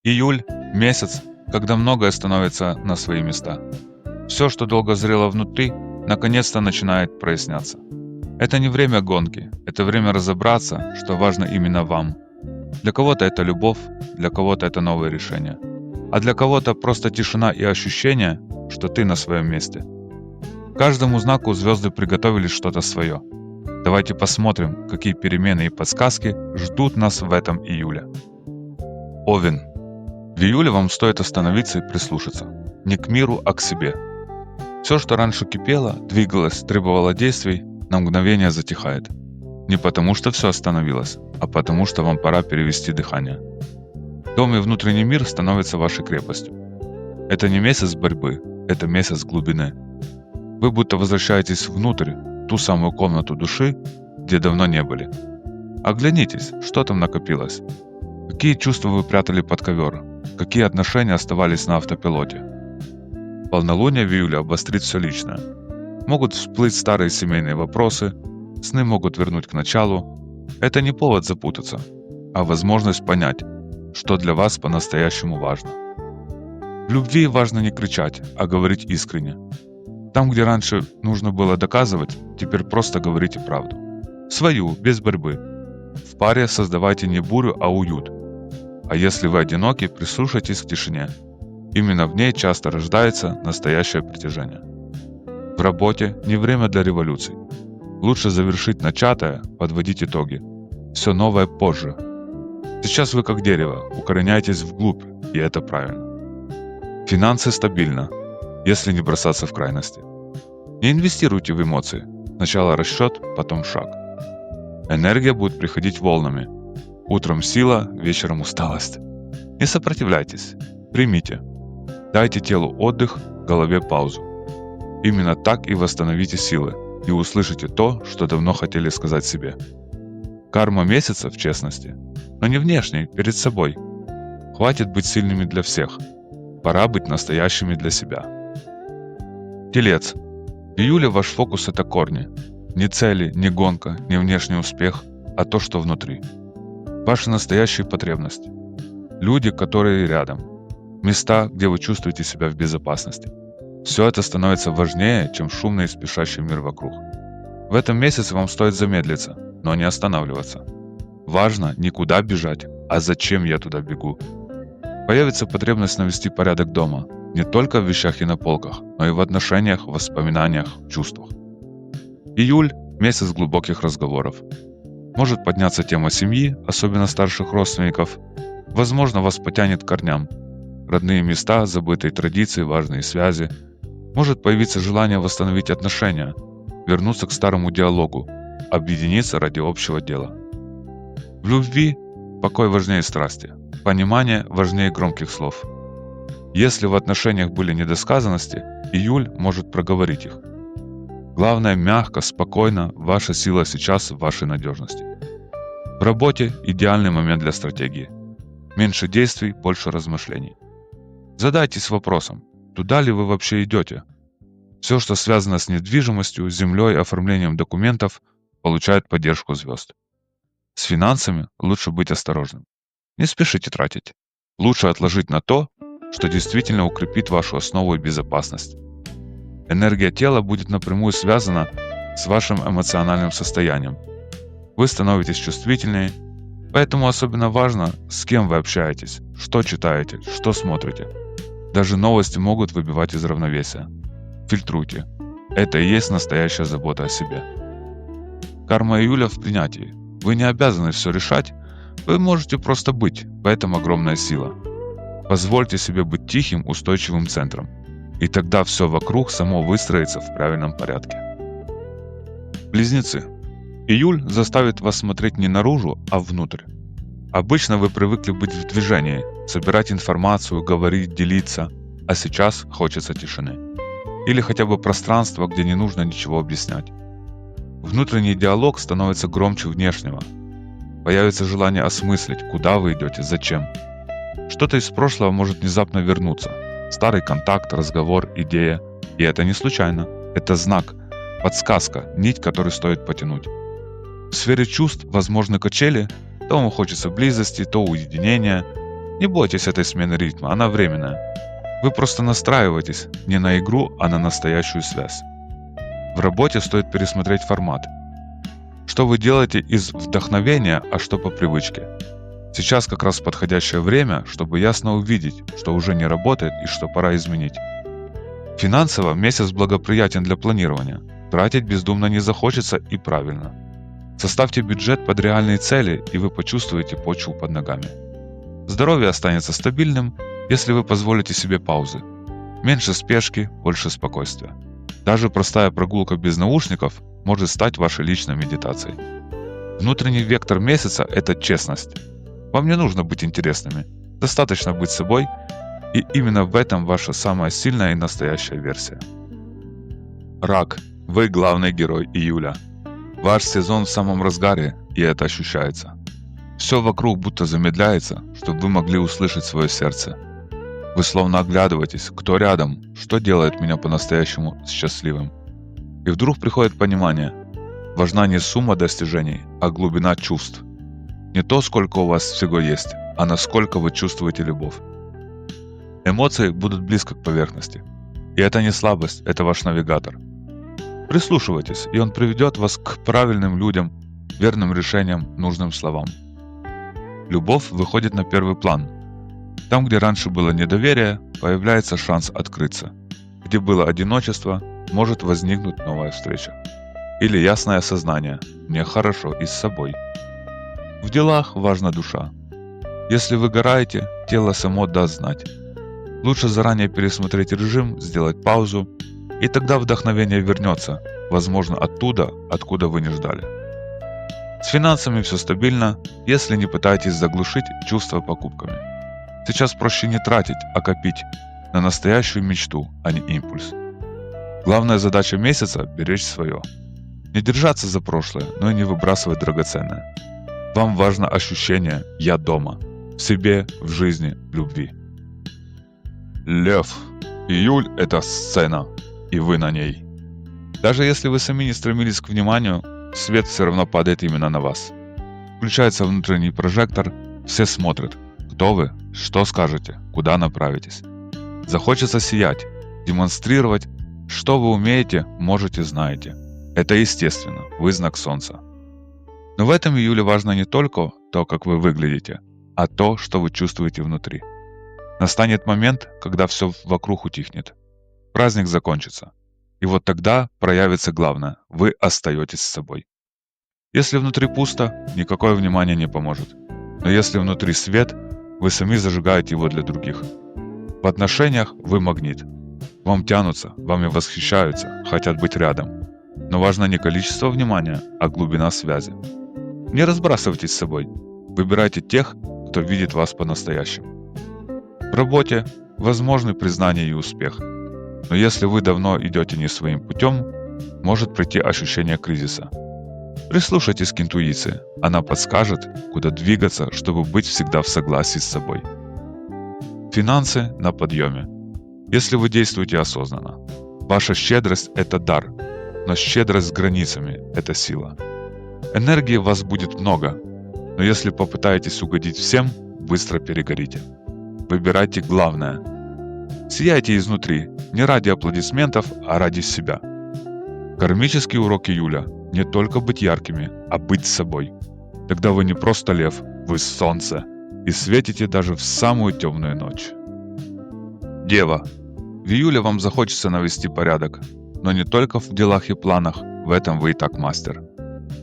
Июль– месяц, когда многое становится на свои места. Все, что долго зрело внутри, наконец-то начинает проясняться. Это не время гонки, это время разобраться, что важно именно вам. Для кого-то это любовь, для кого-то это новые решения. А для кого-то просто тишина и ощущение, что ты на своем месте. Каждому знаку звезды приготовили что-то свое. Давайте посмотрим, какие перемены и подсказки ждут нас в этом июле. Овен. В июле вам стоит остановиться и прислушаться. Не к миру, а к себе. Все, что раньше кипело, двигалось, требовало действий, на мгновение затихает. Не потому, что все остановилось, а потому, что вам пора перевести дыхание. Дом и внутренний мир становятся вашей крепостью. Это не месяц борьбы, это месяц глубины. Вы будто возвращаетесь внутрь, ту самую комнату души, где давно не были. Оглянитесь, что там накопилось. Какие чувства вы прятали под ковер? Какие отношения оставались на автопилоте? Полнолуние в июле обострит все личное. Могут всплыть старые семейные вопросы, сны могут вернуть к началу. Это не повод запутаться, а возможность понять, что для вас по-настоящему важно. В любви важно не кричать, а говорить искренне. Там, где раньше нужно было доказывать, теперь просто говорите правду. Свою, без борьбы. В паре создавайте не бурю, а уют. А если вы одиноки, прислушайтесь к тишине. Именно в ней часто рождается настоящее притяжение. В работе не время для революций. Лучше завершить начатое, подводить итоги. Все новое позже. Сейчас вы как дерево, укореняетесь вглубь, и это правильно. Финансы стабильно, если не бросаться в крайности. Не инвестируйте в эмоции. Сначала расчет, потом шаг. Энергия будет приходить волнами. Утром сила, вечером усталость. Не сопротивляйтесь. Примите. Дайте телу отдых, голове паузу. Именно так и восстановите силы, и услышите то, что давно хотели сказать себе. Карма месяца в честности, но не внешней, перед собой. Хватит быть сильными для всех. Пора быть настоящими для себя. Телец. В июле ваш фокус – это корни. Не цели, не гонка, не внешний успех, а то, что внутри. Ваши настоящие потребности. Люди, которые рядом. Места, где вы чувствуете себя в безопасности. Все это становится важнее, чем шумный и спешащий мир вокруг. В этом месяце вам стоит замедлиться, но не останавливаться. Важно не куда бежать, а зачем я туда бегу. Появится потребность навести порядок дома, не только в вещах и на полках, но и в отношениях, воспоминаниях, чувствах. Июль – месяц глубоких разговоров. Может подняться тема семьи, особенно старших родственников. Возможно, вас потянет к корням. Родные места, забытые традиции, важные связи. Может появиться желание восстановить отношения, вернуться к старому диалогу, объединиться ради общего дела. В любви покой важнее страсти, понимание важнее громких слов. Если в отношениях были недосказанности, июль может проговорить их. Главное, мягко, спокойно, ваша сила сейчас в вашей надежности. В работе идеальный момент для стратегии. Меньше действий, больше размышлений. Задайтесь вопросом, туда ли вы вообще идете? Все, что связано с недвижимостью, землей, оформлением документов, получает поддержку звезд. С финансами лучше быть осторожным. Не спешите тратить. Лучше отложить на то, что действительно укрепит вашу основу и безопасность. Энергия тела будет напрямую связана с вашим эмоциональным состоянием. Вы становитесь чувствительнее, поэтому особенно важно, с кем вы общаетесь, что читаете, что смотрите. Даже новости могут выбивать из равновесия. Фильтруйте. Это и есть настоящая забота о себе. Карма июля в принятии. Вы не обязаны все решать, вы можете просто быть, в этом огромная сила. Позвольте себе быть тихим, устойчивым центром, и тогда все вокруг само выстроится в правильном порядке. Близнецы. Июль заставит вас смотреть не наружу, а внутрь. Обычно вы привыкли быть в движении, собирать информацию, говорить, делиться, а сейчас хочется тишины. Или хотя бы пространства, где не нужно ничего объяснять. Внутренний диалог становится громче внешнего. Появится желание осмыслить, куда вы идете, зачем. Что-то из прошлого может внезапно вернуться. Старый контакт, разговор, идея. И это не случайно. Это знак, подсказка, нить, которую стоит потянуть. В сфере чувств возможны качели. То вам хочется близости, то уединения. Не бойтесь этой смены ритма, она временная. Вы просто настраиваетесь не на игру, а на настоящую связь. В работе стоит пересмотреть формат. Что вы делаете из вдохновения, а что по привычке. Сейчас как раз подходящее время, чтобы ясно увидеть, что уже не работает и что пора изменить. Финансово месяц благоприятен для планирования. Тратить бездумно не захочется и правильно. Составьте бюджет под реальные цели, и вы почувствуете почву под ногами. Здоровье останется стабильным, если вы позволите себе паузы. Меньше спешки, больше спокойствия. Даже простая прогулка без наушников может стать вашей личной медитацией. Внутренний вектор месяца – это честность. Вам не нужно быть интересными, достаточно быть собой, и именно в этом ваша самая сильная и настоящая версия. Рак. Вы главный герой июля. Ваш сезон в самом разгаре, и это ощущается. Все вокруг будто замедляется, чтобы вы могли услышать свое сердце. Вы словно оглядываетесь, кто рядом, что делает меня по-настоящему счастливым. И вдруг приходит понимание. Важна не сумма достижений, а глубина чувств. Не то, сколько у вас всего есть, а насколько вы чувствуете любовь. Эмоции будут близко к поверхности. И это не слабость, это ваш навигатор. Прислушивайтесь, и он приведет вас к правильным людям, верным решениям, нужным словам. Любовь выходит на первый план. Там, где раньше было недоверие, появляется шанс открыться. Где было одиночество, может возникнуть новая встреча. Или ясное осознание «мне хорошо и с собой». В делах важна душа. Если выгораете, тело само даст знать. Лучше заранее пересмотреть режим, сделать паузу, и тогда вдохновение вернется, возможно, оттуда, откуда вы не ждали. С финансами все стабильно, если не пытаетесь заглушить чувства покупками. Сейчас проще не тратить, а копить на настоящую мечту, а не импульс. Главная задача месяца – беречь свое. Не держаться за прошлое, но и не выбрасывать драгоценное. Вам важно ощущение «я дома» в себе, в жизни, в любви. Лев. Июль – это сцена, и вы на ней. Даже если вы сами не стремились к вниманию, свет все равно падает именно на вас. Включается внутренний прожектор, все смотрят, кто вы, что скажете, куда направитесь. Захочется сиять, демонстрировать, что вы умеете, можете, знаете. Это естественно, вы знак солнца. Но в этом июле важно не только то, как вы выглядите, а то, что вы чувствуете внутри. Настанет момент, когда все вокруг утихнет. Праздник закончится. И вот тогда проявится главное – вы остаетесь с собой. Если внутри пусто, никакое внимание не поможет. Но если внутри свет, вы сами зажигаете его для других. В отношениях вы магнит. Вам тянутся, вами восхищаются, хотят быть рядом. Но важно не количество внимания, а глубина связи. Не разбрасывайтесь с собой. Выбирайте тех, кто видит вас по-настоящему. В работе возможны признание и успех. Но если вы давно идете не своим путем, может прийти ощущение кризиса. Прислушайтесь к интуиции. Она подскажет, куда двигаться, чтобы быть всегда в согласии с собой. Финансы на подъеме. Если вы действуете осознанно. Ваша щедрость – это дар, но щедрость с границами – это сила. Энергии в вас будет много, но если попытаетесь угодить всем, быстро перегорите. Выбирайте главное. Сияйте изнутри, не ради аплодисментов, а ради себя. Кармический урок июля – не только быть яркими, а быть собой. Тогда вы не просто лев, вы солнце, и светите даже в самую темную ночь. Дева. В июле вам захочется навести порядок, но не только в делах и планах, в этом вы и так мастер.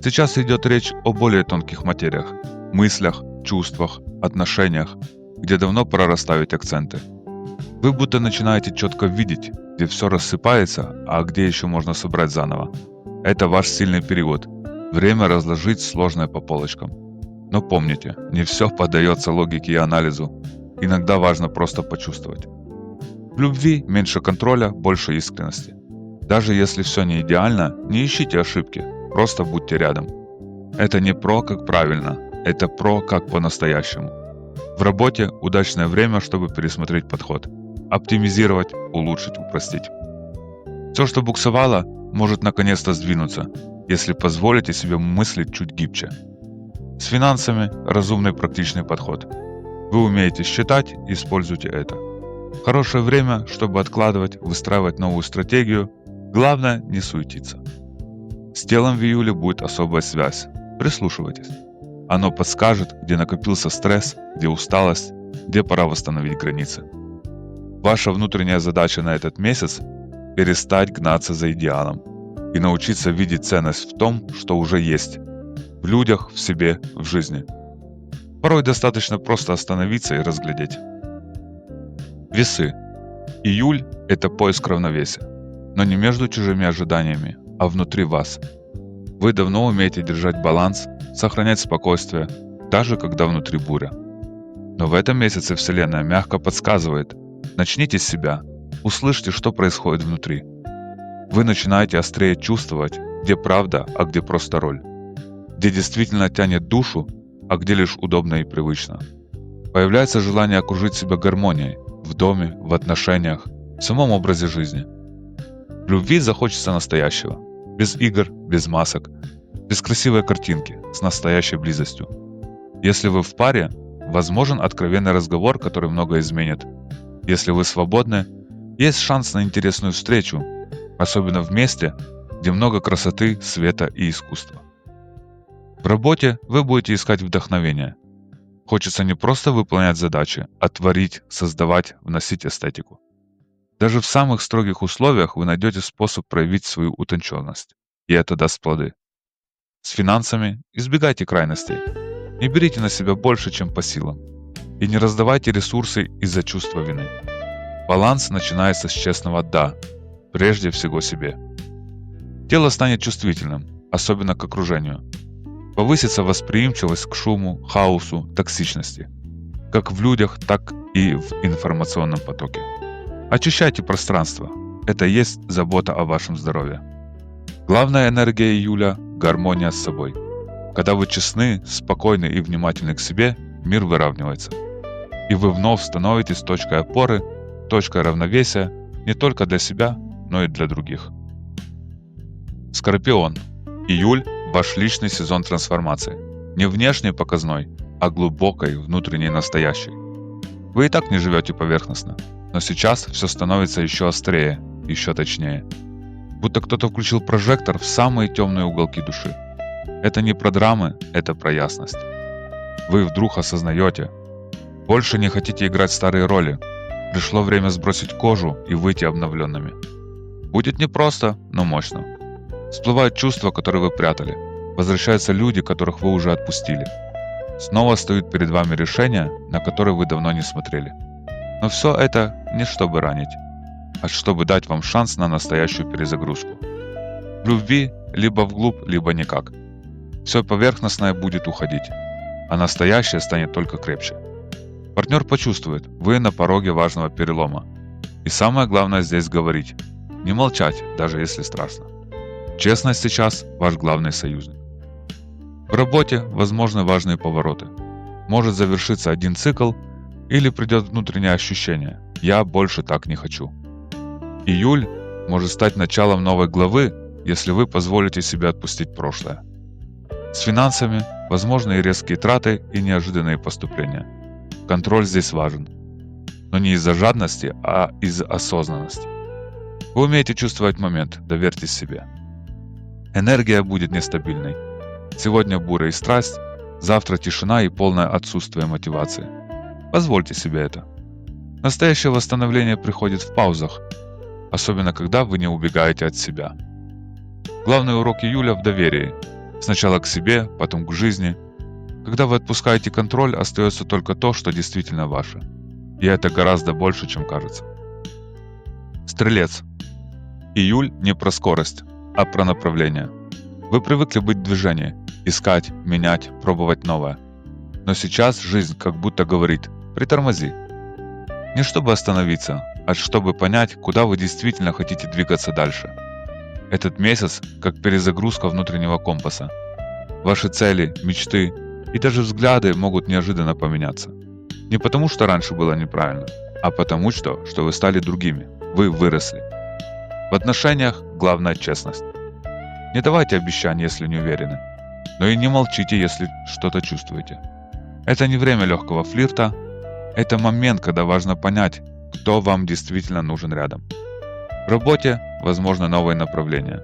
Сейчас идет речь о более тонких материях, мыслях, чувствах, отношениях, где давно пора расставить акценты. Вы будто начинаете четко видеть, где все рассыпается, а где еще можно собрать заново. Это ваш сильный период. Время разложить сложное по полочкам. Но помните, не все поддается логике и анализу. Иногда важно просто почувствовать. В любви меньше контроля, больше искренности. Даже если все не идеально, не ищите ошибки, просто будьте рядом. Это не про как правильно, это про как по-настоящему. В работе удачное время, чтобы пересмотреть подход. Оптимизировать, улучшить, упростить. Все, что буксовало, может наконец-то сдвинуться, если позволите себе мыслить чуть гибче. С финансами разумный практичный подход. Вы умеете считать, используйте это. Хорошее время, чтобы откладывать, выстраивать новую стратегию. Главное, не суетиться. С телом в июле будет особая связь. Прислушивайтесь. Оно подскажет, где накопился стресс, где усталость, где пора восстановить границы. Ваша внутренняя задача на этот месяц – перестать гнаться за идеалом и научиться видеть ценность в том, что уже есть. В людях, в себе, в жизни. Порой достаточно просто остановиться и разглядеть. Весы. Июль – это поиск равновесия, но не между чужими ожиданиями, а внутри вас. Вы давно умеете держать баланс, сохранять спокойствие, даже когда внутри буря. Но в этом месяце Вселенная мягко подсказывает: начните с себя, услышьте, что происходит внутри. Вы начинаете острее чувствовать, где правда, а где просто роль. Где действительно тянет душу, а где лишь удобно и привычно. Появляется желание окружить себя гармонией в доме, в отношениях, в самом образе жизни. В любви захочется настоящего, без игр, без масок, без красивой картинки, с настоящей близостью. Если вы в паре, возможен откровенный разговор, который многое изменит. Если вы свободны, есть шанс на интересную встречу, особенно в месте, где много красоты, света и искусства. В работе вы будете искать вдохновение. Хочется не просто выполнять задачи, а творить, создавать, вносить эстетику. Даже в самых строгих условиях вы найдете способ проявить свою утонченность, и это даст плоды. С финансами избегайте крайностей. Не берите на себя больше, чем по силам. И не раздавайте ресурсы из-за чувства вины. Баланс начинается с честного «да», прежде всего себе. Тело станет чувствительным, особенно к окружению. Повысится восприимчивость к шуму, хаосу, токсичности. Как в людях, так и в информационном потоке. Очищайте пространство. Это и есть забота о вашем здоровье. Главная энергия июля – гармония с собой. Когда вы честны, спокойны и внимательны к себе, мир выравнивается. И вы вновь становитесь точкой опоры, точкой равновесия не только для себя, но и для других. Скорпион. Июль – ваш личный сезон трансформации. Не внешней показной, а глубокой, внутренней, настоящей. Вы и так не живете поверхностно, но сейчас все становится еще острее, еще точнее. Будто кто-то включил прожектор в самые темные уголки души. Это не про драмы, это про ясность. Вы вдруг осознаете. Больше не хотите играть старые роли. Пришло время сбросить кожу и выйти обновленными. Будет непросто, но мощно. Всплывают чувства, которые вы прятали. Возвращаются люди, которых вы уже отпустили. Снова стоит перед вами решение, на которое вы давно не смотрели. Но все это не чтобы ранить, а чтобы дать вам шанс на настоящую перезагрузку. В любви либо вглубь, либо никак. Все поверхностное будет уходить, а настоящее станет только крепче. Партнер почувствует, вы на пороге важного перелома. И самое главное здесь говорить. Не молчать, даже если страшно. Честность сейчас ваш главный союзник. В работе возможны важные повороты. Может завершиться один цикл, или придет внутреннее ощущение «я больше так не хочу». Июль может стать началом новой главы, если вы позволите себе отпустить прошлое. С финансами возможны и резкие траты, и неожиданные поступления. Контроль здесь важен. Но не из-за жадности, а из осознанности. Вы умеете чувствовать момент, доверьтесь себе. Энергия будет нестабильной. Сегодня буря и страсть, завтра тишина и полное отсутствие мотивации. Позвольте себе это. Настоящее восстановление приходит в паузах, особенно когда вы не убегаете от себя. Главный урок июля в доверии. Сначала к себе, потом к жизни. Когда вы отпускаете контроль, остается только то, что действительно ваше. И это гораздо больше, чем кажется. Стрелец. Июль не про скорость, а про направление. Вы привыкли быть в движении, искать, менять, пробовать новое. Но сейчас жизнь как будто говорит «притормози». Не чтобы остановиться, а чтобы понять, куда вы действительно хотите двигаться дальше. Этот месяц как перезагрузка внутреннего компаса. Ваши цели, мечты и даже взгляды могут неожиданно поменяться. Не потому, что раньше было неправильно, а потому что вы стали другими, вы выросли. В отношениях главная честность. Не давайте обещаний, если не уверены, но и не молчите, если что-то чувствуете. Это не время легкого флирта, Это момент, когда важно понять, кто вам действительно нужен рядом. В работе возможно новые направления,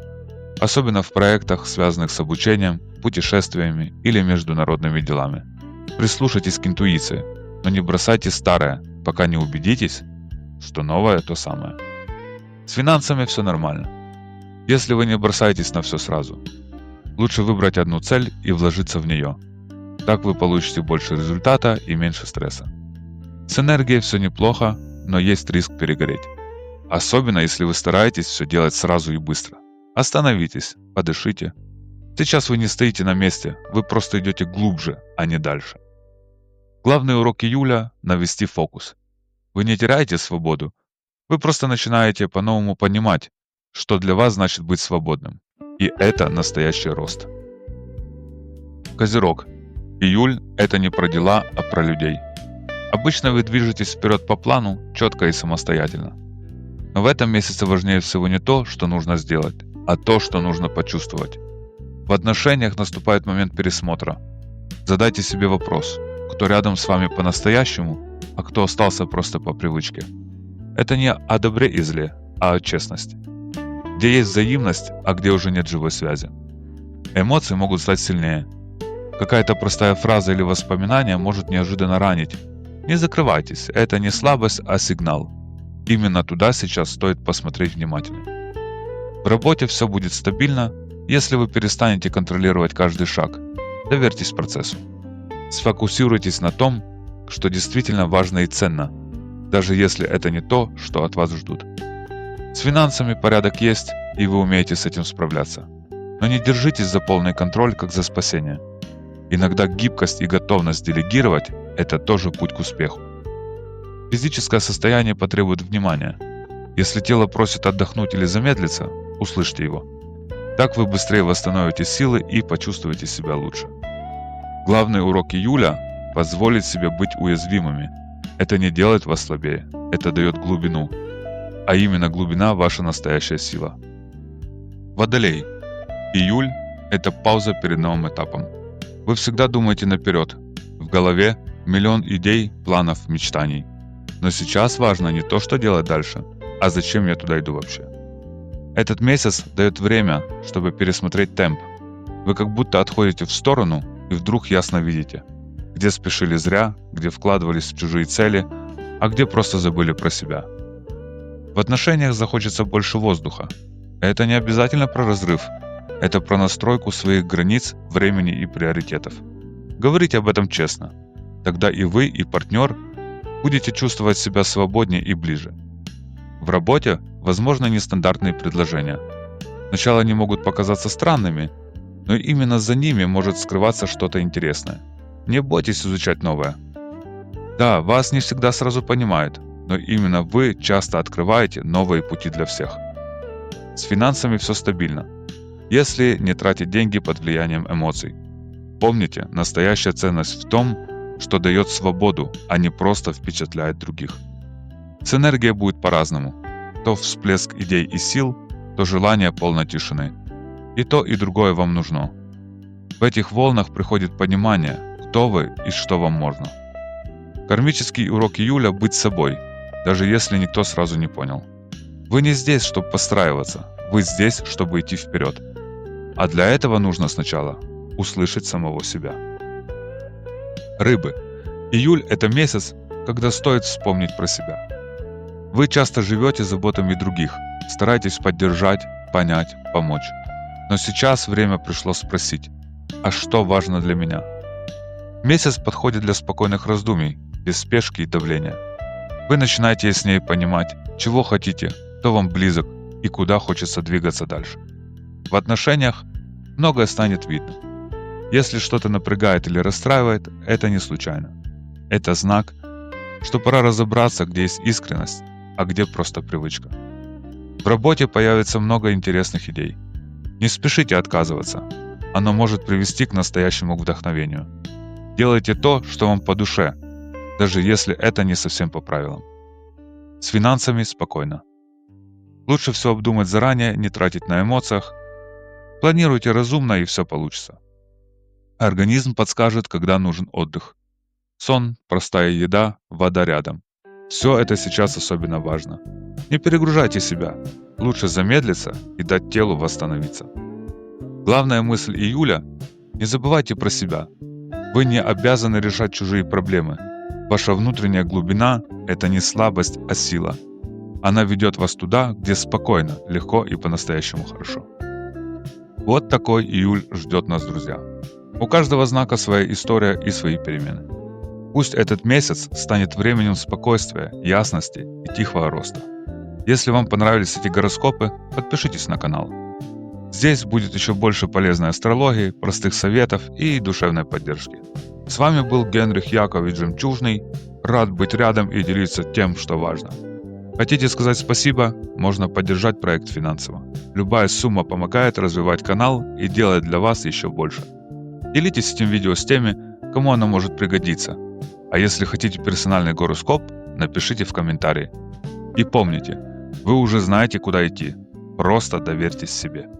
особенно в проектах, связанных с обучением, путешествиями или международными делами. Прислушайтесь к интуиции, но не бросайте старое, пока не убедитесь, что новое то самое. С финансами все нормально. Если вы не бросаетесь на все сразу, лучше выбрать одну цель и вложиться в нее. Так вы получите больше результата и меньше стресса. С энергией все неплохо, но есть риск перегореть. Особенно если вы стараетесь все делать сразу и быстро. Остановитесь, подышите. Сейчас вы не стоите на месте, вы просто идете глубже, а не дальше. Главный урок июля – навести фокус. Вы не теряете свободу, вы просто начинаете по-новому понимать, что для вас значит быть свободным. И это настоящий рост. Козерог. Июль – это не про дела, а про людей. Обычно вы движетесь вперед по плану, четко и самостоятельно. Но в этом месяце важнее всего не то, что нужно сделать, а то, что нужно почувствовать. В отношениях наступает момент пересмотра. Задайте себе вопрос, кто рядом с вами по-настоящему, а кто остался просто по привычке. Это не о добре и зле, а о честности. Где есть взаимность, а где уже нет живой связи. Эмоции могут стать сильнее. Какая-то простая фраза или воспоминание может неожиданно ранить. Не закрывайтесь, это не слабость, а сигнал. Именно туда сейчас стоит посмотреть внимательно. В работе все будет стабильно, если вы перестанете контролировать каждый шаг. Доверьтесь процессу. Сфокусируйтесь на том, что действительно важно и ценно, даже если это не то, что от вас ждут. С финансами порядок есть, и вы умеете с этим справляться. Но не держитесь за полный контроль, как за спасение. Иногда гибкость и готовность делегировать – это тоже путь к успеху. Физическое состояние потребует внимания. Если тело просит отдохнуть или замедлиться, услышьте его. Так вы быстрее восстановите силы и почувствуете себя лучше. Главный урок июля – позволить себе быть уязвимыми. Это не делает вас слабее, это дает глубину. А именно глубина – ваша настоящая сила. Водолей. Июль – это пауза перед новым этапом. Вы всегда думаете наперед. В голове миллион идей, планов, мечтаний. Но сейчас важно не то, что делать дальше, а зачем я туда иду вообще. Этот месяц дает время, чтобы пересмотреть темп. Вы как будто отходите в сторону и вдруг ясно видите, где спешили зря, где вкладывались в чужие цели, а где просто забыли про себя. В отношениях захочется больше воздуха. Это не обязательно про разрыв. Это про настройку своих границ, времени и приоритетов. Говорите об этом честно. Тогда и вы, и партнер будете чувствовать себя свободнее и ближе. В работе возможны нестандартные предложения. Сначала они могут показаться странными, но именно за ними может скрываться что-то интересное. Не бойтесь изучать новое. Да, вас не всегда сразу понимают, но именно вы часто открываете новые пути для всех. С финансами все стабильно, если не тратить деньги под влиянием эмоций. Помните, настоящая ценность в том, что дает свободу, а не просто впечатляет других. С энергией будет по-разному. То всплеск идей и сил, то желание полной тишины. И то, и другое вам нужно. В этих волнах приходит понимание, кто вы и что вам можно. Кармический урок июля – быть собой, даже если никто сразу не понял. Вы не здесь, чтобы подстраиваться, вы здесь, чтобы идти вперед. А для этого нужно сначала услышать самого себя. Рыбы. Июль – это месяц, когда стоит вспомнить про себя. Вы часто живете заботами других, стараетесь поддержать, понять, помочь. Но сейчас время пришло спросить, а что важно для меня? Месяц подходит для спокойных раздумий, без спешки и давления. Вы начинаете яснее понимать, чего хотите, кто вам близок и куда хочется двигаться дальше. В отношениях многое станет видно. Если что-то напрягает или расстраивает, это не случайно. Это знак, что пора разобраться, где есть искренность, а где просто привычка. В работе появится много интересных идей. Не спешите отказываться. Оно может привести к настоящему вдохновению. Делайте то, что вам по душе, даже если это не совсем по правилам. С финансами спокойно. Лучше все обдумать заранее, не тратить на эмоциях. Планируйте разумно, и все получится. Организм подскажет, когда нужен отдых. Сон, простая еда, вода рядом. Все это сейчас особенно важно. Не перегружайте себя. Лучше замедлиться и дать телу восстановиться. Главная мысль июля – не забывайте про себя. Вы не обязаны решать чужие проблемы. Ваша внутренняя глубина – это не слабость, а сила. Она ведет вас туда, где спокойно, легко и по-настоящему хорошо. Вот такой июль ждет нас, друзья. У каждого знака своя история и свои перемены. Пусть этот месяц станет временем спокойствия, ясности и тихого роста. Если вам понравились эти гороскопы, подпишитесь на канал. Здесь будет еще больше полезной астрологии, простых советов и душевной поддержки. С вами был Генрих Яковлевич Жемчужный. Рад быть рядом и делиться тем, что важно. Хотите сказать спасибо? Можно поддержать проект финансово. Любая сумма помогает развивать канал и делает для вас еще больше. Делитесь этим видео с теми, кому оно может пригодиться. А если хотите персональный гороскоп, напишите в комментарии. И помните, вы уже знаете, куда идти. Просто доверьтесь себе.